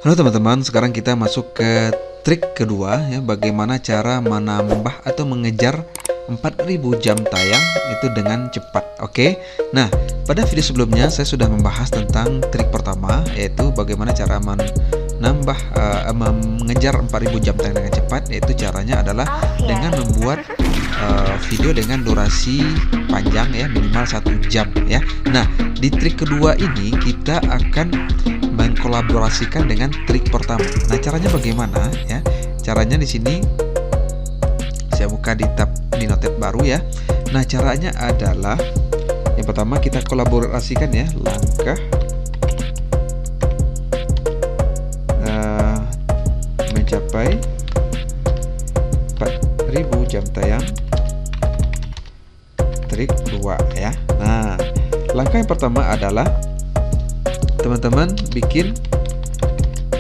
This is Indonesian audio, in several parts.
Halo teman-teman, sekarang kita masuk ke trik kedua ya, bagaimana cara menambah atau mengejar 4000 jam tayang itu dengan cepat. Oke. Nah, pada video sebelumnya saya sudah membahas tentang trik pertama, yaitu bagaimana cara mengejar 4000 jam tayang dengan cepat, yaitu caranya adalah dengan membuat video dengan durasi panjang ya, minimal 1 jam ya. Nah, di trik kedua ini kita akan mengkolaborasikan dengan trik pertama. Nah, caranya bagaimana ya? Caranya di sini saya buka di tab di notet baru ya. Nah, caranya adalah yang pertama kita kolaborasikan ya, langkah mencapai 4000 jam tayang, trik 2 ya. Nah, langkah yang pertama adalah teman-teman bikin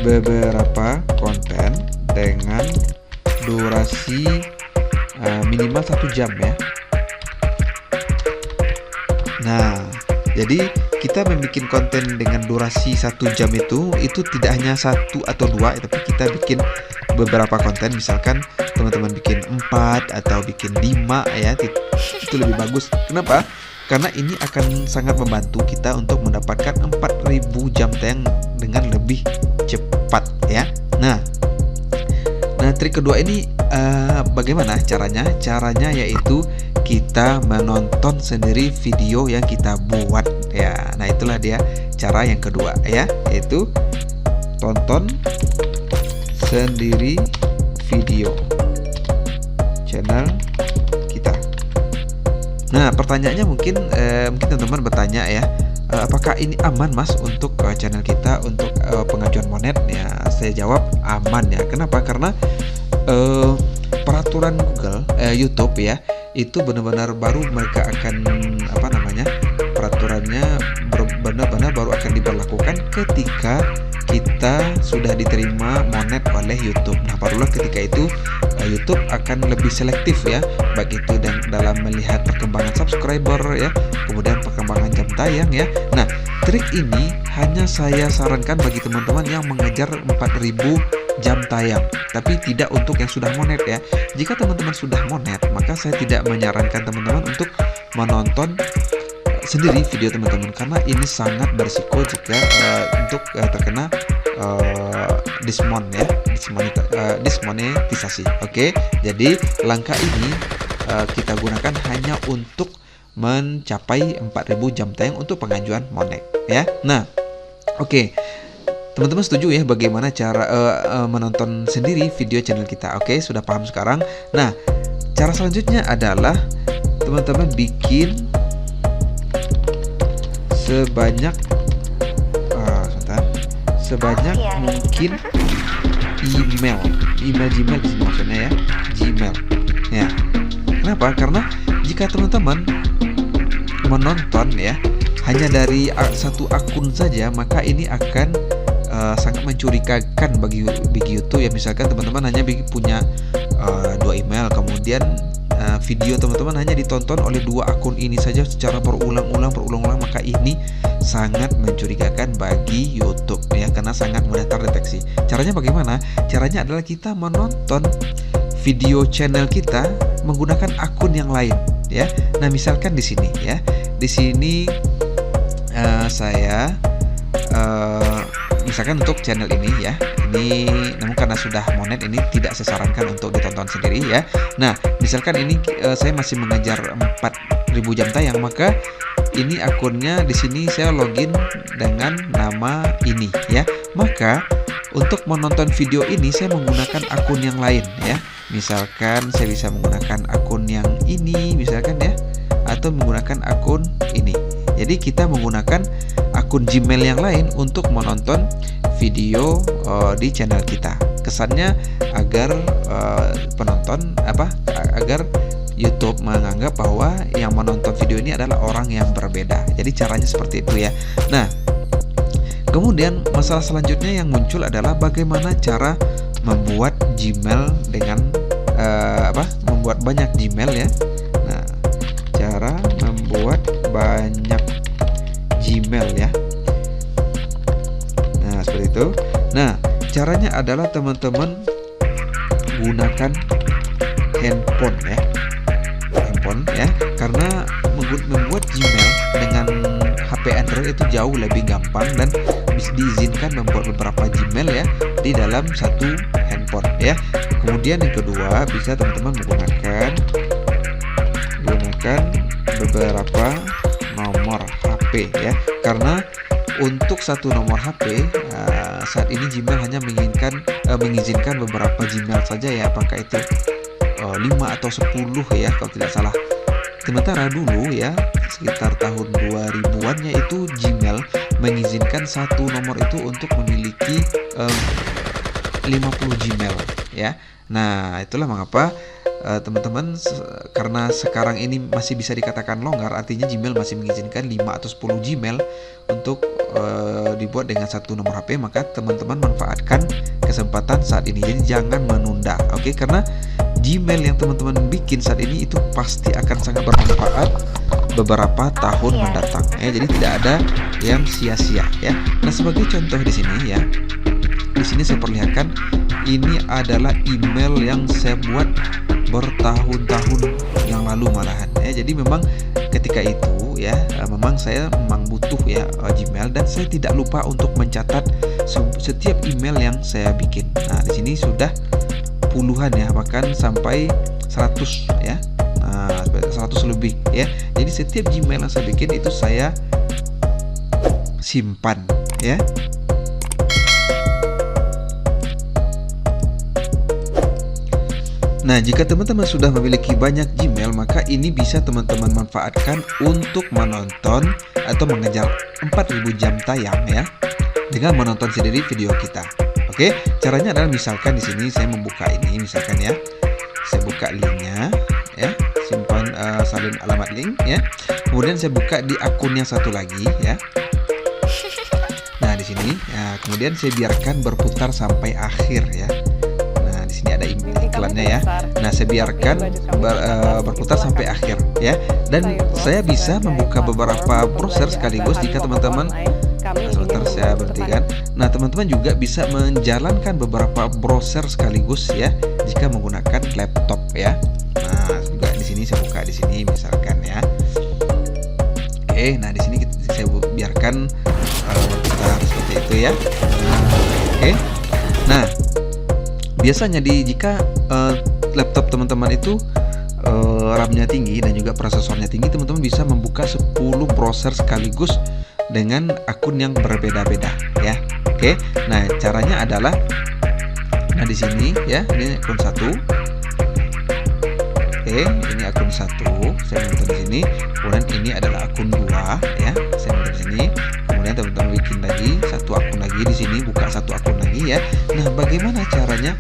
beberapa konten dengan durasi minimal 1 jam ya. Nah, jadi kita membuat konten dengan durasi 1 jam itu tidak hanya 1 atau 2, tapi kita bikin beberapa konten. Misalkan teman-teman bikin 4 atau bikin 5 ya, itu lebih bagus. Kenapa? Karena ini akan sangat membantu kita untuk mendapatkan 4000 jam tayang dengan lebih cepat ya. Nah, trik kedua ini bagaimana caranya? Caranya yaitu kita menonton sendiri video yang kita buat ya. Nah, itulah dia cara yang kedua ya, yaitu tonton sendiri video channel kita. Nah, pertanyaannya mungkin teman-teman bertanya ya, apakah ini aman Mas untuk channel kita untuk pengajuan monet? Ya, saya jawab aman ya. Kenapa? Karena peraturan Google, YouTube ya, itu benar-benar baru mereka akan peraturannya benar-benar baru akan diberlakukan ketika kita sudah diterima monet oleh YouTube. Nah, barulah ketika itu YouTube akan lebih selektif ya, baik itu dalam melihat perkembangan subscriber ya, kemudian perkembangan jam tayang ya. Nah, trik ini hanya saya sarankan bagi teman-teman yang mengejar 4000 jam tayang, tapi tidak untuk yang sudah monet ya. Jika teman-teman sudah monet, maka saya tidak menyarankan teman-teman untuk menonton sendiri video teman-teman, karena ini sangat berisiko jika untuk terkena dismonetisasi. Oke, jadi langkah ini kita gunakan hanya untuk mencapai 4000 jam tayang untuk pengajuan monet ya. Nah, oke. Teman-teman setuju ya bagaimana cara menonton sendiri video channel kita? Oke, sudah paham sekarang. Nah, cara selanjutnya adalah teman-teman bikin sebanyak mungkin email Gmail di sini maksudnya ya, Gmail ya. Kenapa? Karena jika teman-teman menonton ya hanya dari satu akun saja, maka ini akan sangat mencurigakan bagi YouTube ya. Misalkan teman-teman hanya punya 2 email, kemudian video teman-teman hanya ditonton oleh 2 akun ini saja secara berulang-ulang, maka ini sangat mencurigakan bagi YouTube ya, karena sangat mudah terdeteksi. Caranya bagaimana? Caranya adalah kita menonton video channel kita menggunakan akun yang lain ya. Nah, misalkan di sini ya, di sini saya misalkan untuk channel ini ya, ini namun karena sudah monet ini tidak saya sarankan untuk ditonton sendiri ya. Nah, misalkan ini saya masih mengejar 4000 jam tayang, maka ini akunnya di sini saya login dengan nama ini ya. Maka untuk menonton video ini saya menggunakan akun yang lain ya. Misalkan saya bisa menggunakan akun yang ini misalkan ya, atau menggunakan akun ini. Jadi kita menggunakan akun Gmail yang lain untuk menonton video di channel kita. Kesannya agar agar YouTube menganggap bahwa yang menonton video ini adalah orang yang berbeda. Jadi caranya seperti itu ya. Nah, kemudian masalah selanjutnya yang muncul adalah bagaimana cara membuat Gmail dengan membuat banyak Gmail ya. Nah, cara membuat banyak Gmail ya. Nah, seperti itu. Nah, adalah teman-teman gunakan handphone ya. Handphone ya, karena membuat Gmail dengan HP Android itu jauh lebih gampang dan bisa diizinkan membuat beberapa Gmail ya di dalam satu handphone ya. Kemudian yang kedua, bisa teman-teman menggunakan beberapa nomor HP ya, karena untuk satu nomor HP saat ini Gmail hanya mengizinkan beberapa Gmail saja ya, apakah itu 5 atau 10 ya kalau tidak salah. Sementara dulu ya sekitar tahun 2000-annya itu Gmail mengizinkan satu nomor itu untuk memiliki 50 Gmail ya. Nah, itulah mengapa teman-teman, karena sekarang ini masih bisa dikatakan longgar, artinya Gmail masih mengizinkan 5 atau 10 Gmail untuk dibuat dengan satu nomor HP, maka teman-teman manfaatkan kesempatan saat ini. Jadi jangan menunda, oke? Karena Gmail yang teman-teman bikin saat ini itu pasti akan sangat bermanfaat beberapa tahun mendatang ya. Jadi tidak ada yang sia-sia ya. Nah, sebagai contoh di sini ya. Di sini saya perlihatkan ini adalah email yang saya buat bertahun-tahun yang lalu malahan ya. Jadi memang ketika itu ya, memang saya butuh ya Gmail, dan saya tidak lupa untuk mencatat setiap email yang saya bikin. Nah, di sini sudah puluhan ya, bahkan sampai 100 ya. Nah, 100 lebih ya. Jadi setiap Gmail yang saya bikin itu saya simpan ya. Nah, jika teman-teman sudah memiliki banyak Gmail, maka ini bisa teman-teman manfaatkan untuk menonton atau mengejar 4000 jam tayang ya, dengan menonton sendiri video kita. Oke, caranya adalah misalkan di sini saya membuka ini, misalkan ya, saya buka linknya ya, simpan salin alamat link ya. Kemudian saya buka di akun yang satu lagi ya. Nah, di sini ya, kemudian saya biarkan berputar sampai akhir ya. Nah, di sini ada iklannya ya. Nah, saya biarkan berputar sampai akhir ya. Dan saya bisa membuka beberapa browser sekaligus jika teman-teman. Sebentar saya berhentikan. Nah, teman-teman juga bisa menjalankan beberapa browser sekaligus ya jika menggunakan laptop ya. Nah, juga di sini saya buka di sini misalkan ya. Oke, nah di sini saya biarkan berputar seperti itu ya. Oke. Nah, biasanya jika laptop teman-teman itu RAM-nya tinggi dan juga prosesornya tinggi, teman-teman bisa membuka 10 browser sekaligus dengan akun yang berbeda-beda ya. Oke. Nah, caranya adalah di sini ya, ini akun 1. Oke, ini akun 1. Saya nonton di sini. Kemudian ini adalah akun 2 ya. Saya nonton di sini. Kemudian teman-teman bikin lagi satu akun lagi di sini, buka satu akun lagi ya. Nah, bagaimana caranya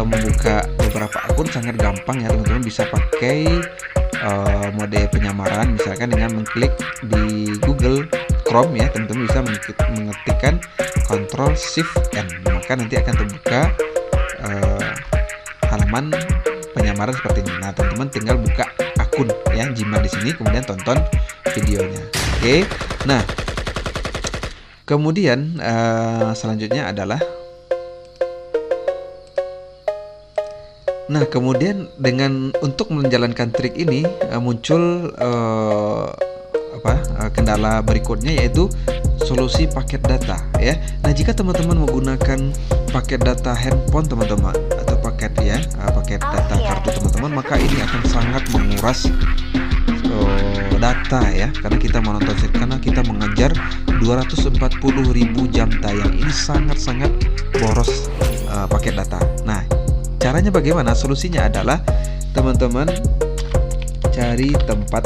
membuka beberapa akun? Sangat gampang ya, teman-teman bisa pakai mode penyamaran, misalkan dengan mengklik di Google Chrome ya. Teman-teman bisa mengetikkan Ctrl Shift N, maka nanti akan terbuka halaman penyamaran seperti ini. Nah, teman-teman tinggal buka akun ya Gmail di sini, kemudian tonton videonya. Oke. Nah, kemudian selanjutnya adalah untuk menjalankan trik ini muncul kendala berikutnya, yaitu solusi paket data ya. Nah, jika teman-teman menggunakan paket data handphone teman-teman atau paket data kartu teman-teman, maka ini akan sangat menguras data ya, karena kita mengejar 240.000 jam tayang. Ini sangat-sangat boros paket data. Nah, caranya bagaimana? Solusinya adalah teman-teman cari tempat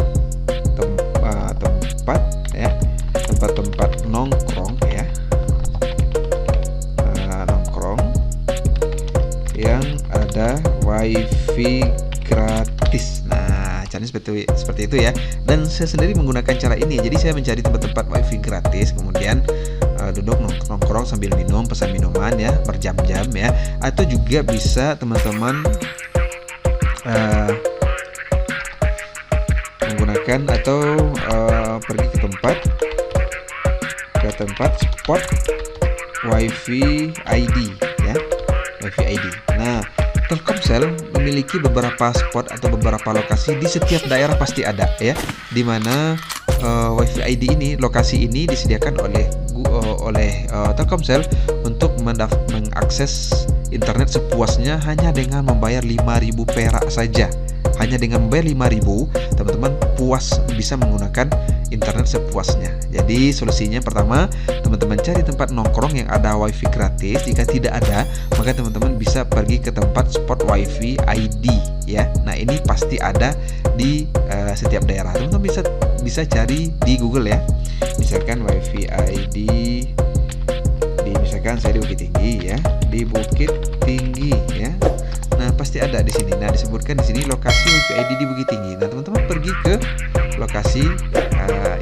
nongkrong ya, nongkrong yang ada wifi gratis. Nah, caranya seperti itu ya. Dan saya sendiri menggunakan cara ini. Jadi saya mencari tempat-tempat wifi gratis, kemudian duduk nongkrong sambil pesan minuman ya, berjam-jam ya. Atau juga bisa teman-teman menggunakan atau pergi ke tempat spot wifi ID ya. WiFi ID. Nah, Telkomsel memiliki beberapa spot atau beberapa lokasi di setiap daerah pasti ada ya, di mana WiFi ID ini, lokasi ini disediakan oleh Telkomsel untuk mengakses internet sepuasnya hanya dengan membayar 5.000 perak saja. Hanya dengan membayar 5.000, teman-teman puas bisa menggunakan internet sepuasnya. Jadi solusinya pertama, teman-teman cari tempat nongkrong yang ada wifi gratis. Jika tidak ada, maka teman-teman bisa pergi ke tempat spot wifi ID ya. Nah, ini pasti ada di setiap daerah. Teman-teman bisa cari di Google ya. Misalkan wifi ID misalkan saya di Bukit Tinggi ya, di Bukit Tinggi ya. Nah, pasti ada di sini. Nah, disebutkan di sini lokasi WiFi ID di Bukit Tinggi. Nah, teman-teman pergi ke lokasi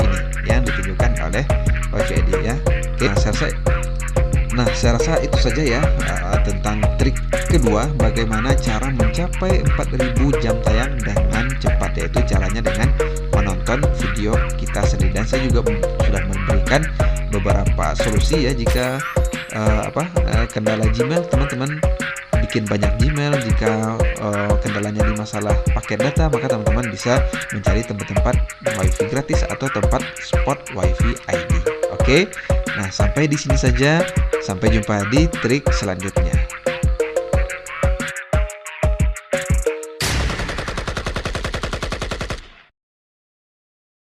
ini yang ditunjukkan oleh WiFi ID ya. Oke, saya rasa itu saja ya tentang trik kedua, bagaimana cara mencapai 4.000 jam tayang dengan cepat, yaitu caranya dengan menonton video kita sendiri. Dan saya juga sudah memberikan beberapa solusi ya jika kendala Gmail, teman-teman bikin banyak Gmail. Jika kendalanya di masalah paket data, maka teman-teman bisa mencari tempat-tempat wifi gratis atau tempat spot wifi ID. Oke, nah sampai di sini saja. Sampai jumpa di trik selanjutnya.